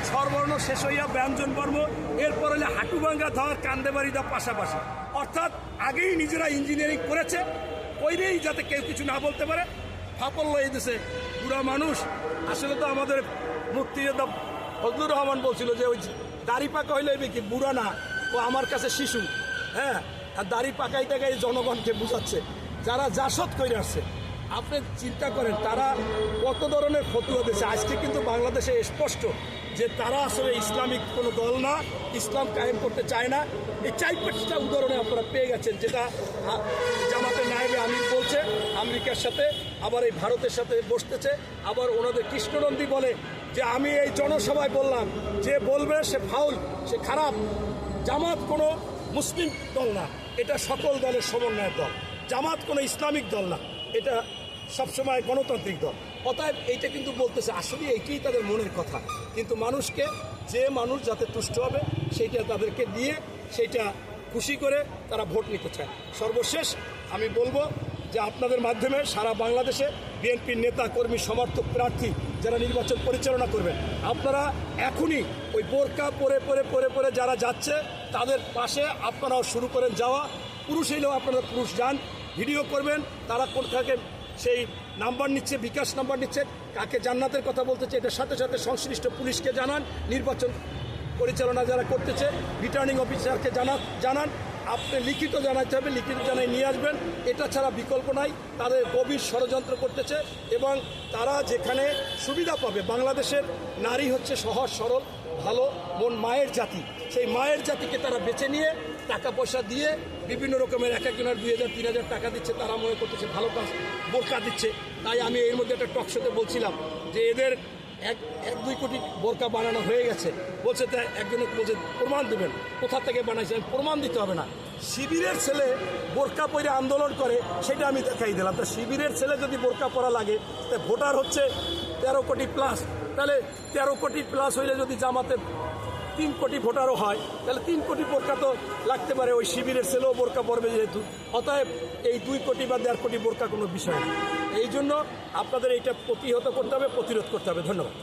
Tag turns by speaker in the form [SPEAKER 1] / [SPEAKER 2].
[SPEAKER 1] স্বরবর্ণ শেষ হইয়া ব্যঞ্জন বর্ণ, এরপর হলে হাঁটুভাঙ্গা ধর কান্দেবাড়ি দা পাশাপাশি। অর্থাৎ আগেই নিজেরা ইঞ্জিনিয়ারিং করেছে, কইরেই যাতে কেউ কিছু না বলতে পারে ফাপল লয়ে দিছে বুড়া মানুষ। আসলে তো আমাদের মুক্তিযোদ্ধা ফজলুর রহমান বলছিল যে ওই দাড়ি পাকা হইলে কি বুড়া না, ও আমার কাছে শিশু। হ্যাঁ, আর দাড়ি পাকাইতে গিয়ে জনগণকে বুঝাচ্ছে যারা জাসদ করে আসছে। আপনি চিন্তা করেন তারা কত ধরনের ফতুয়া দিয়েছে। আজকে কিন্তু বাংলাদেশে স্পষ্ট যে তারা আসলে ইসলামিক কোনো দল না, ইসলাম কায়েম করতে চায় না। এই 4-5টা উদাহরণে আপনারা পেয়ে গেছেন, যেটা জামাতের নায়েবে আমির বলছে আমেরিকার সাথে, আবার এই ভারতের সাথে বসতেছে। আবার ওনাদের কৃষ্ণনন্দী বলে যে আমি এই জনসভায় বললাম, যে বলবে সে ফাউল, সে খারাপ। জামাত কোনো মুসলিম দল না, এটা সকল দলের সমন্বয়ের দল। জামাত কোনো ইসলামিক দল না, এটা সবসময় গণতান্ত্রিক দল। অতএব এইটা কিন্তু বলতেছে, আসলে এইটাই তাদের মনের কথা। কিন্তু মানুষকে, যে মানুষ যাতে তুষ্ট হবে সেইটা তাদেরকে দিয়ে, সেইটা খুশি করে তারা ভোট নিতে চায়। সর্বশেষ আমি বলবো যে আপনাদের মাধ্যমে সারা বাংলাদেশে বিএনপির নেতা কর্মী সমর্থক প্রার্থী যারা নির্বাচন পরিচালনা করবেন, আপনারা এখনই ওই বোরকা পরে পরে পরে পরে যারা যাচ্ছে তাদের পাশে আপনারাও শুরু করেন যাওয়া। পুরুষ হইলেও আপনারা পুরুষ যান, ভিডিও করবেন তারা কোনটাকে সেই নাম্বার নিচ্ছে, বিকাশ নাম্বার নিচ্ছে, কাকে জান্নাতের কথা বলতেছে, এটার সাথে সাথে সংশ্লিষ্ট পুলিশকে জানান, নির্বাচন পরিচালনা যারা করতেছে রিটার্নিং অফিসারকে জানান। আপনি লিখিত জানাতে হবে, লিখিত জানাই নিয়ে আসবেন। এটা ছাড়া বিকল্প নাই। তাদের গভীর ষড়যন্ত্র করতেছে এবং তারা যেখানে সুবিধা পাবে, বাংলাদেশের নারী হচ্ছে সহজ সরল ভালো মন মায়ের জাতি, সেই মায়ের জাতিকে তারা বেছে নিয়ে টাকা পয়সা দিয়ে বিভিন্ন রকমের এক একজনের 2000-3000 টাকা দিচ্ছে, তারা মনে করতেছে ভালো কাজ, বোরকা দিচ্ছে। তাই আমি এর মধ্যে একটা টকশোতে বলছিলাম যে এদের 1-2 কোটি বোরকা বানানো হয়ে গেছে। বলছে তাই একজনে বলছে প্রমাণ দেবেন, কোথা থেকে বানাইছে, প্রমাণ দিতে হবে না। শিবিরের ছেলে বোরকা পরে আন্দোলন করে, সেটা আমি দেখাই দিলাম। তা শিবিরের ছেলে যদি বোরকা পরা লাগে, তা ভোটার হচ্ছে 13 কোটি প্লাস, তাহলে 13 কোটি প্লাস হইলে যদি জামাতে 3 কোটি ভোটারও হয়, তাহলে 3 কোটি বোরকা তো লাগতে পারে। ওই শিবিরের ছেলেও বোরকা পরবে যেহেতু। অতএব এই 2 কোটি বা 1.5 কোটি বোরকা কোনো বিষয় না। এই জন্য আপনাদের এইটা প্রতিহত করতে হবে, প্রতিরোধ করতে হবে। ধন্যবাদ।